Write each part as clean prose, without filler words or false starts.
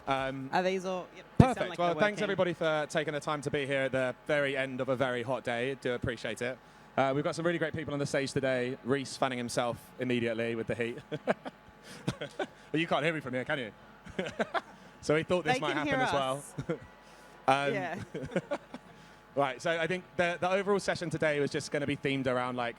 Are these all? Yep, they sound Perfect. like Well, they're thanks working. everybody for taking the time to be here at the very end of a very hot day. Do appreciate it. We've got some really great people on the stage today. Reese fanning himself immediately with the heat. But you can't hear me from here, can you? So we thought this They might can happen hear as well. Yeah. Right, so I think the overall session today was just going to be themed around like,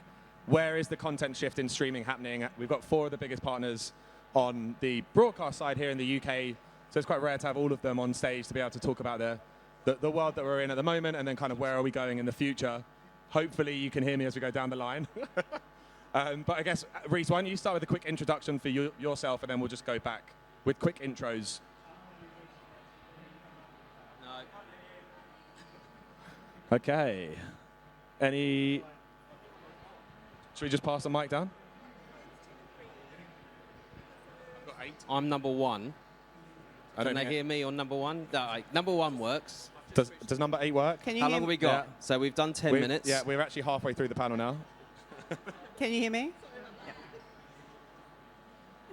where is the content shift in streaming happening? We've got 4 of the biggest partners on the broadcast side here in the UK, so it's quite rare to have all of them on stage to be able to talk about the world that we're in at the moment and then kind of where are we going in the future. Hopefully you can hear me as we go down the line. But I guess, Reese, why don't you start with a quick introduction for yourself and then we'll just go back with quick intros. Okay. Should we just pass the mic down? I've got 8. I'm number 1. Can they hear me on number 1? No, number 1 works. Does number 8 work? Can you How hear long have we me? got? Yeah. So we've done 10 minutes. Yeah, we're actually halfway through the panel now. Can you hear me?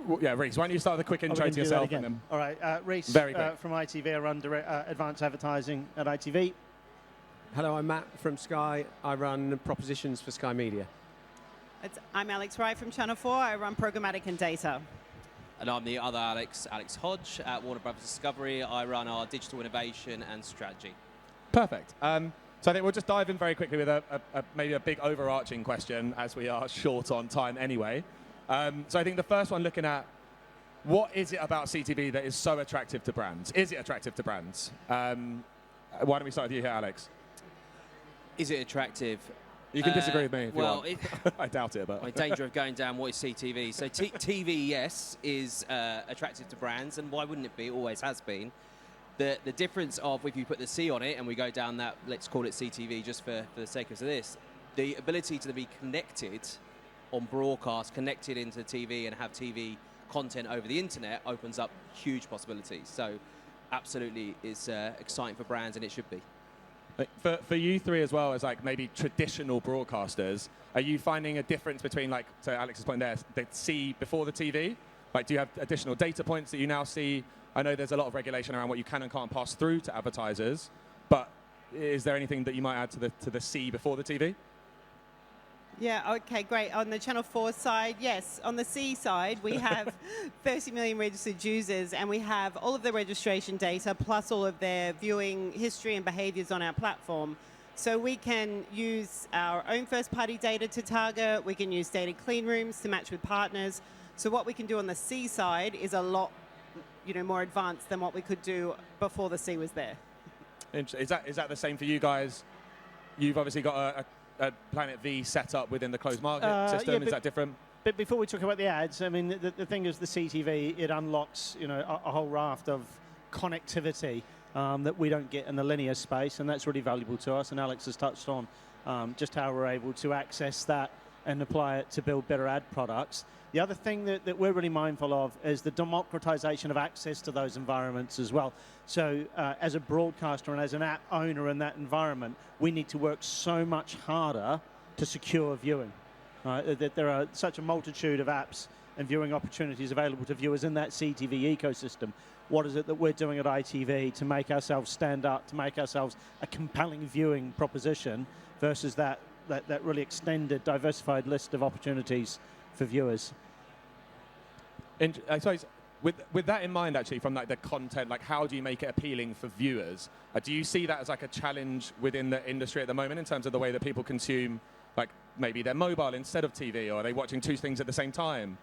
Well, yeah, Reese, why don't you start with a quick intro to yourself? And then All right, Reese Very quick. from ITV. I run advanced advertising at ITV. Hello, I'm Matt from Sky. I run propositions for Sky Media. I'm Alex Wright from Channel 4. I run programmatic and data. And I'm the other Alex Hodge at Warner Brothers Discovery. I run our digital innovation and strategy. Perfect. So I think we'll just dive in very quickly with maybe a big overarching question, as we are short on time anyway. So I think the first one, looking at what is it about CTV that is so attractive to brands? Is it attractive to brands? Why don't we start with you here, Alex? Is it attractive? You can disagree with me if you well, want. I doubt it, but... In danger of going down, what is CTV? So TV, yes, is attractive to brands, and why wouldn't it be? It always has been. The difference of if you put the C on it and we go down that, let's call it CTV just for the sake of this, the ability to be connected on broadcast, connected into TV and have TV content over the internet opens up huge possibilities. So absolutely it's exciting for brands, and it should be. For you three as well, as like maybe traditional broadcasters, are you finding a difference between, like, so Alex's point there, the C before the TV? Like, do you have additional data points that you now see? I know there's a lot of regulation around what you can and can't pass through to advertisers, but is there anything that you might add to the C before the TV? Yeah, okay, great. On the Channel 4 side, yes. On the C side, we have 30 million registered users, and we have all of their registration data, plus all of their viewing history and behaviors on our platform. So we can use our own first-party data to target. We can use data clean rooms to match with partners. So what we can do on the C side is a lot, more advanced than what we could do before the C was there. Is that the same for you guys? You've obviously got a Planet V set up within the closed market system. Is that different? But before we talk about the ads, I mean, the thing is the CTV, it unlocks, a whole raft of connectivity that we don't get in the linear space, and that's really valuable to us. And Alex has touched on just how we're able to access that and apply it to build better ad products. The other thing that we're really mindful of is the democratization of access to those environments as well. So as a broadcaster and as an app owner in that environment, we need to work so much harder to secure viewing. That there are such a multitude of apps and viewing opportunities available to viewers in that CTV ecosystem. What is it that we're doing at ITV to make ourselves stand up, to make ourselves a compelling viewing proposition versus that really extended, diversified list of opportunities for viewers? I suppose with that in mind, actually, from like the content, like how do you make it appealing for viewers? Do you see that as like a challenge within the industry at the moment in terms of the way that people consume, like maybe their mobile instead of TV, or are they watching 2 things at the same time?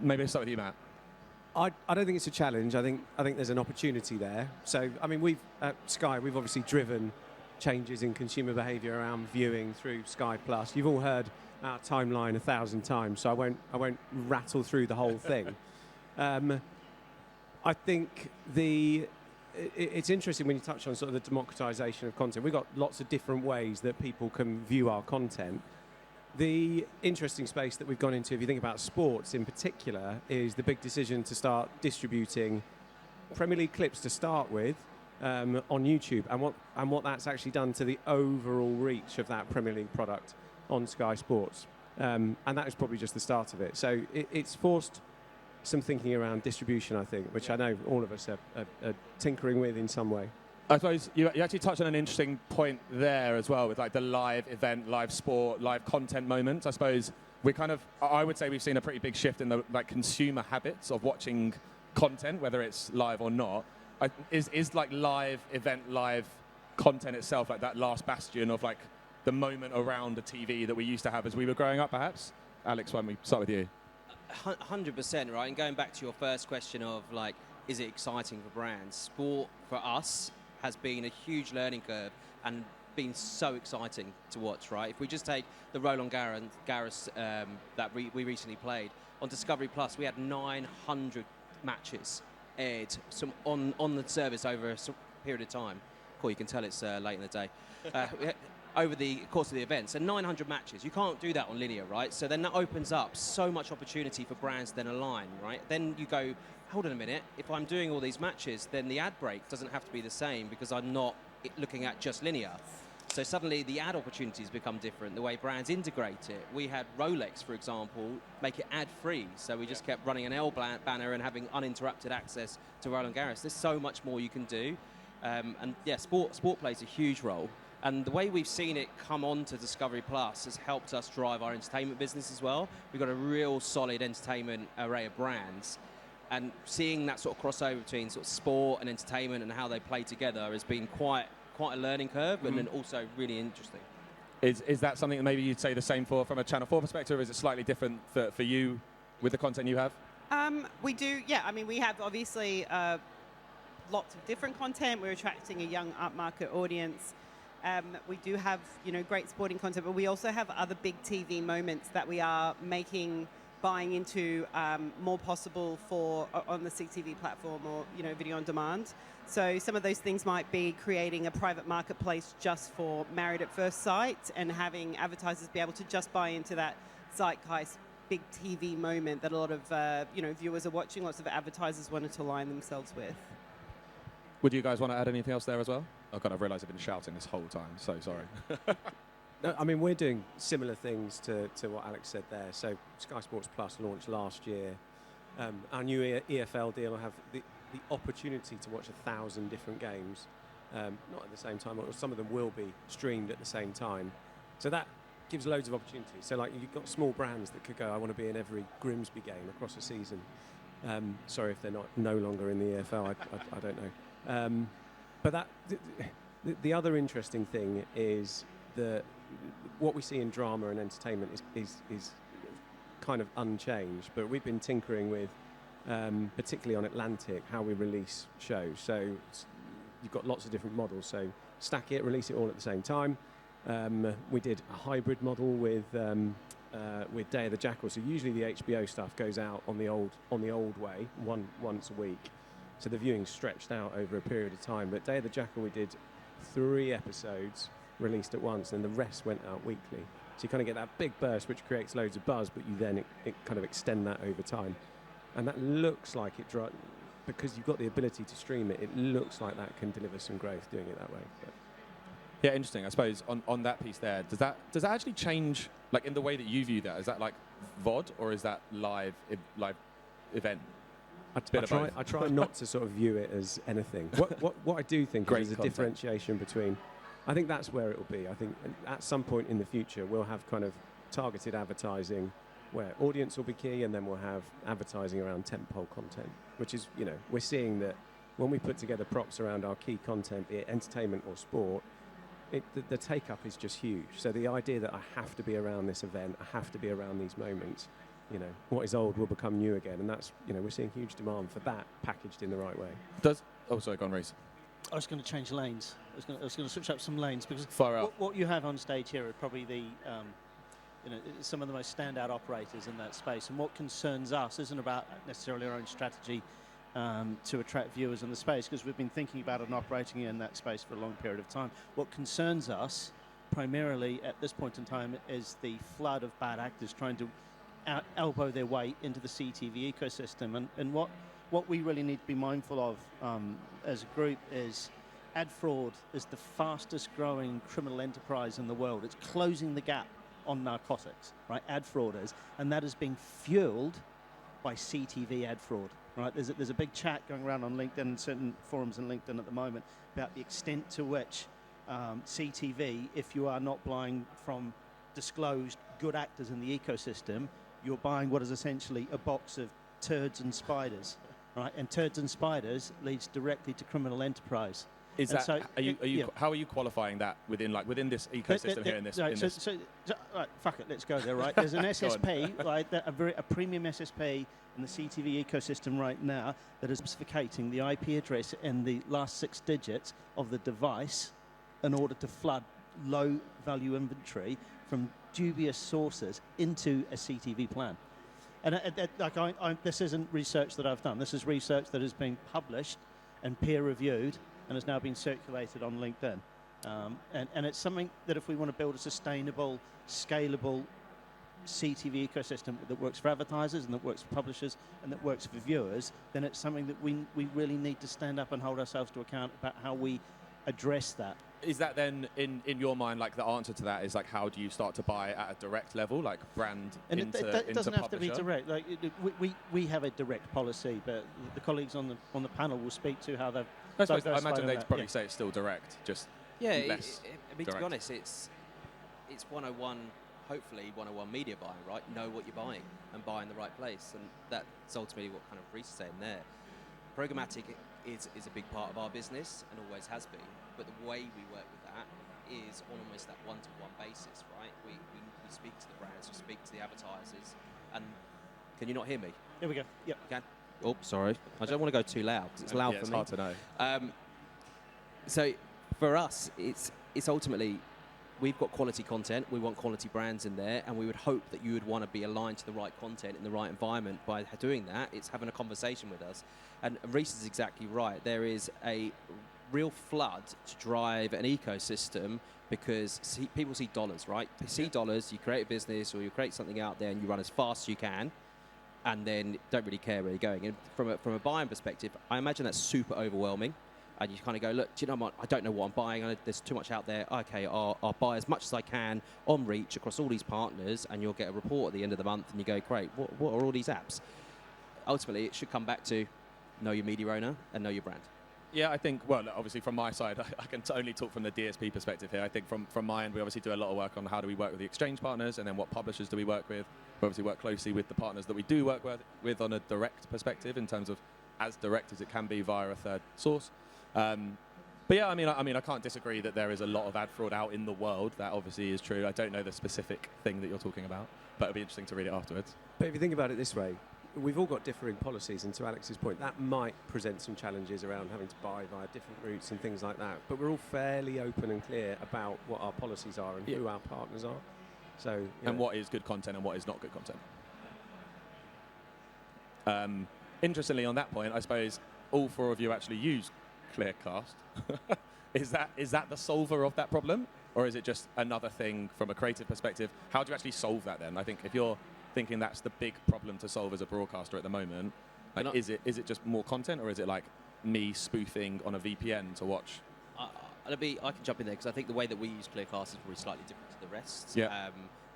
Maybe I'll start with you, Matt. I don't think it's a challenge. I think there's an opportunity there. So, I mean, at Sky, we've obviously driven changes in consumer behaviour around viewing through Sky Plus. You've all heard our timeline 1,000 times, so I won't rattle through the whole thing. I think it's interesting when you touch on sort of the democratization of content. We've got lots of different ways that people can view our content. The interesting space that we've gone into, if you think about sports in particular, is the big decision to start distributing Premier League clips to start with on YouTube, and what that's actually done to the overall reach of that Premier League product on Sky Sports. And that is probably just the start of it. So it's forced some thinking around distribution, I think, which I know all of us are tinkering with in some way. I suppose you actually touched on an interesting point there as well with like the live event, live sport, live content moments. I suppose I would say we've seen a pretty big shift in the like consumer habits of watching content, whether it's live or not. Is like live event, live content itself like that last bastion of like the moment around the TV that we used to have as we were growing up, perhaps? Alex, why don't we start with you? 100%, right? And going back to your first question of like, is it exciting for brands? Sport for us has been a huge learning curve and been so exciting to watch, right? If we just take the Roland Garros that we recently played on Discovery Plus, we had 900 matches aired on the service over a period of time. Cool, you can tell it's late in the day. Over the course of the event. So 900 matches. You can't do that on linear, right? So then that opens up so much opportunity for brands then align, right? Then you go, hold on a minute, if I'm doing all these matches, then the ad break doesn't have to be the same because I'm not looking at just linear. So suddenly the ad opportunities become different, the way brands integrate it. We had Rolex, for example, make it ad-free. So we just kept running an L banner and having uninterrupted access to Roland Garros. There's so much more you can do. And yeah, sport plays a huge role. And the way we've seen it come on to Discovery Plus has helped us drive our entertainment business as well. We've got a real solid entertainment array of brands. And seeing that sort of crossover between sort of sport and entertainment and how they play together has been quite a learning curve, and then also really interesting. Is that something that maybe you'd say the same for from a Channel 4 perspective, or is it slightly different for you with the content you have? We do, yeah. I mean, we have obviously lots of different content. We're attracting a young upmarket audience. We do have, great sporting content, but we also have other big TV moments that we are buying into more possible on the CTV platform or, video on demand. So some of those things might be creating a private marketplace just for Married at First Sight and having advertisers be able to just buy into that zeitgeist big TV moment that a lot of, viewers are watching, lots of advertisers wanted to align themselves with. Would you guys want to add anything else there as well? Oh God, I've realised I've been shouting this whole time, so sorry. No, I mean, we're doing similar things to what Alex said there. So Sky Sports Plus launched last year. Our new EFL deal will have the opportunity to watch 1,000 different games, not at the same time, or some of them will be streamed at the same time. So that gives loads of opportunities. So like you've got small brands that could go, I want to be in every Grimsby game across a season. Sorry if they're no longer in the EFL, I don't know. But the other interesting thing is that what we see in drama and entertainment is kind of unchanged, but we've been tinkering with, particularly on Atlantic, how we release shows. So you've got lots of different models. So stack it, release it all at the same time. We did a hybrid model with Day of the Jackal. So usually the HBO stuff goes out on the old way, once a week. So the viewing's stretched out over a period of time. But Day of the Jackal, we did 3 episodes released at once, and the rest went out weekly. So you kind of get that big burst, which creates loads of buzz, but you then it kind of extend that over time. And that looks like because you've got the ability to stream it, it looks like that can deliver some growth doing it that way. But yeah, interesting. I suppose on that piece there, does that actually change, like in the way that you view that? Is that like VOD or is that live event? I try not to sort of view it as anything. What I do think is a differentiation between. I think that's where it will be. I think at some point in the future we'll have kind of targeted advertising where audience will be key, and then we'll have advertising around tentpole content, which is, we're seeing that when we put together props around our key content, be it entertainment or sport, the take-up is just huge. So the idea that I have to be around this event, I have to be around these moments, what is old will become new again, and that's, we're seeing huge demand for that packaged in the right way. Sorry, go on, Reece. I was going to change lanes. I was going to switch up some lanes because what you have on stage here are probably some of the most standout operators in that space. And what concerns us isn't about necessarily our own strategy to attract viewers in the space, because we've been thinking about it and operating in that space for a long period of time. What concerns us primarily at this point in time is the flood of bad actors trying to elbow their way into the CTV ecosystem. And what we really need to be mindful of as a group is ad fraud is the fastest growing criminal enterprise in the world. It's closing the gap on narcotics, right? Ad fraud is. And that is being fueled by CTV ad fraud. Right? There's a big chat going around on LinkedIn and certain forums on LinkedIn at the moment about the extent to which CTV, if you are not buying from disclosed good actors in the ecosystem, you're buying what is essentially a box of turds and spiders, right? And turds and spiders leads directly to criminal enterprise. Is And that, so, how are you qualifying that within this ecosystem here in this? Right, in so, this? so, right, fuck it, let's go there, right? There's an SSP, right, a premium SSP in the CTV ecosystem right now that is specificating the IP address and the last 6 digits of the device in order to flood low-value inventory from dubious sources into a CTV plan. And this isn't research that I've done. This is research that has been published and peer-reviewed and has now been circulated on LinkedIn. And it's something that if we want to build a sustainable, scalable CTV ecosystem that works for advertisers and that works for publishers and that works for viewers, then it's something that we really need to stand up and hold ourselves to account about how we address that. Is that then, in your mind, like the answer to that is like, how do you start to buy at a direct level, like brand and into it doesn't have to be publisher? direct. Like we have a direct policy, but the colleagues on the panel will speak to how they've. I suppose, I diversified imagine on they'd that, probably say it's still direct, just Yeah, less I mean, to direct. be honest, it's 101, hopefully 101 media buying, right? Know what you're buying and buy in the right place. And that's ultimately what kind of Reece is saying there. Programmatic is a big part of our business and always has been. But the way we work with that is on almost that one-to-one basis, right? We speak to the brands, we speak to the advertisers. And can you not hear me? There we go. Yep. You can? Oh, sorry. I don't want to go too loud because it's loud Yeah, for it's me. hard to know. So for us, it's ultimately, we've got quality content, we want quality brands in there, and we would hope that you would want to be aligned to the right content in the right environment. By doing that, it's having a conversation with us. And Reece is exactly right. There is a real flood to drive an ecosystem because people see dollars, right? They see dollars, you create a business or you create something out there and you run as fast as you can, and then don't really care where you're going. And from a buying perspective, I imagine that's super overwhelming. And you kind of go, look, do you know what? I don't know what I'm buying. There's too much out there. Okay, I'll buy as much as I can on Reach across all these partners, and you'll get a report at the end of the month, and you go, great, what are all these apps? Ultimately, it should come back to know your media owner and know your brand. Yeah, I think, well, obviously from my side, I can only talk from the DSP perspective here. I think from my end, we obviously do a lot of work on how do we work with the exchange partners, and then what publishers do we work with. We obviously work closely with the partners that we do work with on a direct perspective in terms of as direct as it can be via a third source. But yeah, I mean, I can't disagree that there is a lot of ad fraud out in the world. That obviously is true. I don't know the specific thing that you're talking about, but it'll be interesting to read it afterwards. But if you think about it this way, we've all got differing policies, and to Alex's point, that might present some challenges around having to buy via different routes and things like that. But we're all fairly open and clear about what our policies are and who our partners are. So, and what is good content and what is not good content. Interestingly, on that point, I suppose all 4 of you actually use Clearcast. Is that the solver of that problem, or is it just another thing from a creative perspective? How do you actually solve that then? I think if you're thinking that's the big problem to solve as a broadcaster at the moment, like, is it just more content, or is it like me spoofing on a VPN to watch? I can jump in there because I think the way that we use Clearcast is probably slightly different to the rest. Yeah.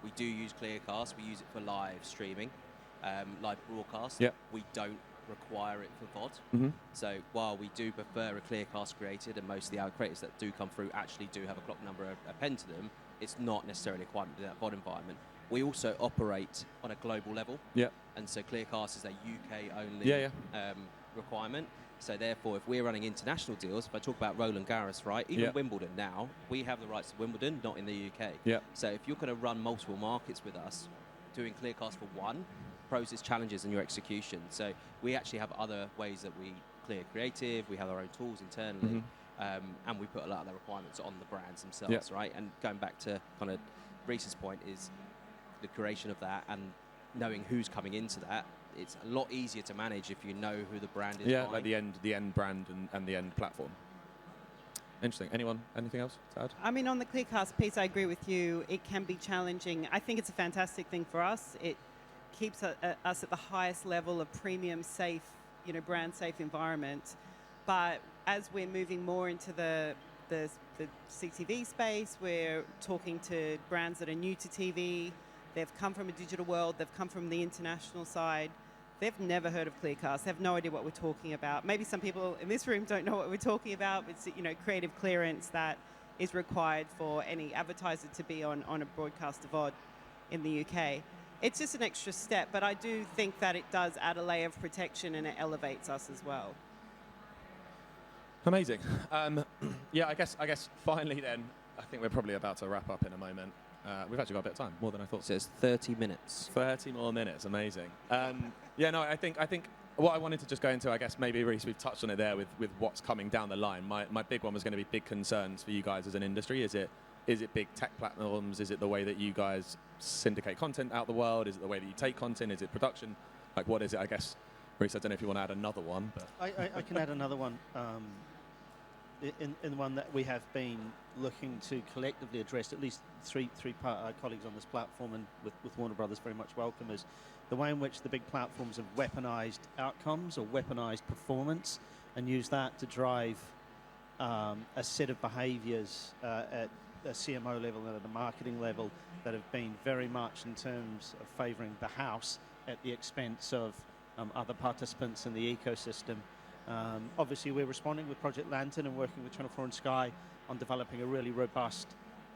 We do use Clearcast. We use it for live streaming, live broadcast. Yeah. We don't require it for VOD. Mm-hmm. So while we do prefer a Clearcast created, and most of the other creators that do come through actually do have a clock number append to them, it's not necessarily a requirement in that VOD environment. We also operate on a global level. Yeah. And so Clearcast is a UK only requirement. So therefore, if we're running international deals, if I talk about Roland Garros, right, even Wimbledon now, we have the rights to Wimbledon, not in the UK. Yeah. So if you're going to run multiple markets with us, doing Clearcast for one poses challenges in your execution. So we actually have other ways that we clear creative. We have our own tools internally, and we put a lot of the requirements on the brands themselves, right? And going back to kind of Reece's point is the curation of that and knowing who's coming into that. It's a lot easier to manage if you know who the brand is. Yeah, buying. like the end brand and the end platform. Interesting. Anything else to add? I mean, on the Clearcast piece, I agree with you. It can be challenging. I think it's a fantastic thing for us. It keeps us at the highest level of premium, safe, brand safe environment. But as we're moving more into the CTV space, we're talking to brands that are new to TV. They've come from a digital world. They've come from the international side. they've never heard of Clearcast. They have no idea what we're talking about. Maybe some people in this room don't know what we're talking about. It's, creative clearance that is required for any advertiser to be on a broadcast of VOD in the UK. It's just an extra step, but I do think that it does add a layer of protection and it elevates us as well. Amazing. Yeah, I guess finally then, I think we're probably about to wrap up in a moment. We've actually got a bit of time, more than I thought. It says 30 minutes. 30 more minutes, amazing. Yeah, no, I think what I wanted to just go into, I guess maybe Reece, we've touched on it there with what's coming down the line. My big one was going to be big concerns for you guys as an industry. Is it big tech platforms? Is it the way that you guys syndicate content out the world? Is it the way that you take content? Is it production? Like, what is it? I guess, Reece, I don't know if you want to add another one. But I can add another one. In one that we have been looking to collectively address, at least three colleagues on this platform and with Warner Brothers very much welcome, is the way in which the big platforms have weaponized outcomes or weaponized performance and use that to drive a set of behaviors at a CMO level and at a marketing level that have been very much in terms of favouring the house at the expense of other participants in the ecosystem. Obviously, we're responding with Project Lantern and working with Channel 4 and Sky on developing a really robust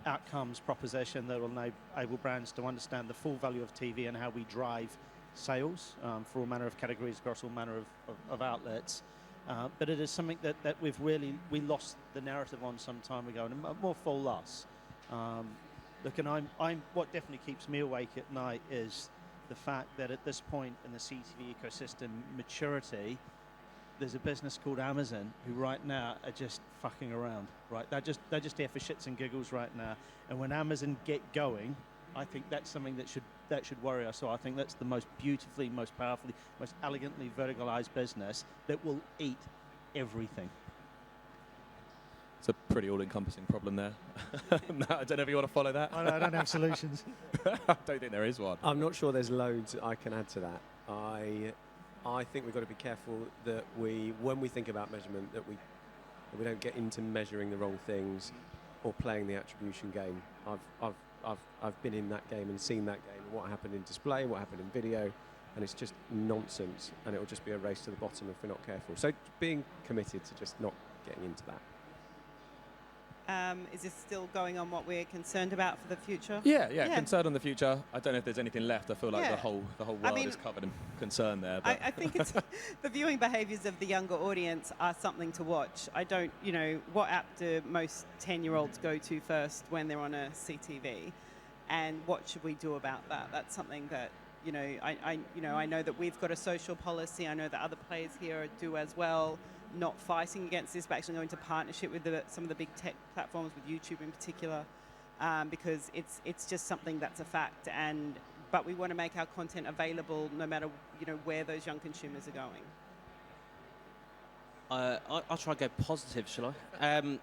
outcomes proposition that will enable brands to understand the full value of TV and how we drive sales for all manner of categories across all manner of outlets. But it is something that we lost the narrative on some time ago, and a more full loss. Look, and I'm what definitely keeps me awake at night is the fact that at this point in the CTV ecosystem maturity, there's a business called Amazon who right now are just fucking around, right? They're just there for shits and giggles right now. And when Amazon get going, I think that's something that should worry us. So I think that's the most beautifully, most powerfully, most elegantly verticalized business that will eat everything. it's a pretty all-encompassing problem there. No, I don't know if you want to follow that. I don't have solutions. I don't think there is one. I'm not sure there's loads I can add to that. I think we've got to be careful that when we think about measurement, that we don't get into measuring the wrong things or playing the attribution game. I've been in that game and seen that game, what happened in display, what happened in video, and it's just nonsense, and it will just be a race to the bottom if we're not careful. So being committed to just not getting into that. Is this still going on what we're concerned about for the future? Yeah. Concerned on the future. I don't know if there's anything left. I feel like the whole world is covered in concern there. But I think it's the viewing behaviours of the younger audience are something to watch. I don't, what app do most 10-year-olds go to first when they're on a CTV, and what should we do about that? That's something that I know that we've got a social policy. I know that other players here do as well. Not fighting against this, but actually going into partnership with some of the big tech platforms, with YouTube in particular, because it's just something that's a fact. But we want to make our content available no matter where those young consumers are going. I'll try and go positive, shall I?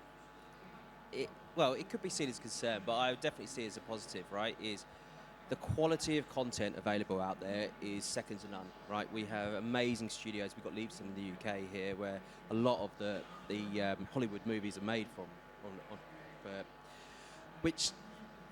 It could be seen as concern, but I would definitely see it as a positive, right? Is the quality of content available out there is second to none, right? We have amazing studios. We've got Leapston in the UK here, where a lot of the Hollywood movies are made from. Which,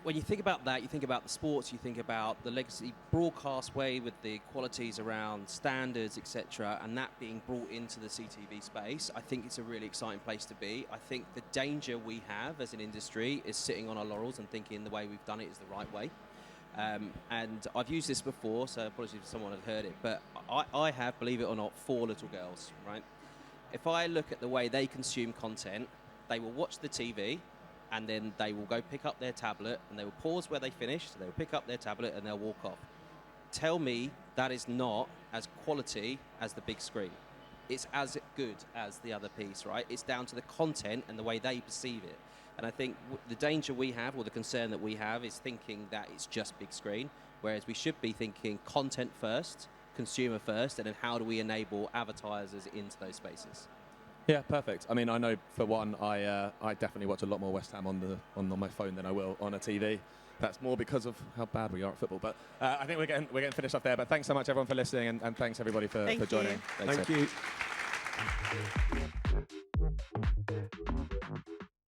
when you think about that, you think about the sports, you think about the legacy broadcast way with the qualities around standards, etc., and that being brought into the CTV space. I think it's a really exciting place to be. I think the danger we have as an industry is sitting on our laurels and thinking the way we've done it is the right way. And I've used this before, so apologies if someone had heard it, but I have, believe it or not, 4 little girls, right? If I look at the way they consume content, they will watch the TV, and then they will go pick up their tablet, and they will pause where they finish, so they will pick up their tablet and they'll walk off. Tell me that is not as quality as the big screen. It's as good as the other piece, right? It's down to the content and the way they perceive it. And I think the danger we have, or the concern that we have, is thinking that it's just big screen, whereas we should be thinking content first, consumer first, and then how do we enable advertisers into those spaces? yeah, perfect. I mean, I know for one, I definitely watch a lot more West Ham on my phone than I will on a TV. That's more because of how bad we are at football. But I think we're getting finished up there. But thanks so much, everyone, for listening, and thanks everybody for joining. You. Thanks, Thank you.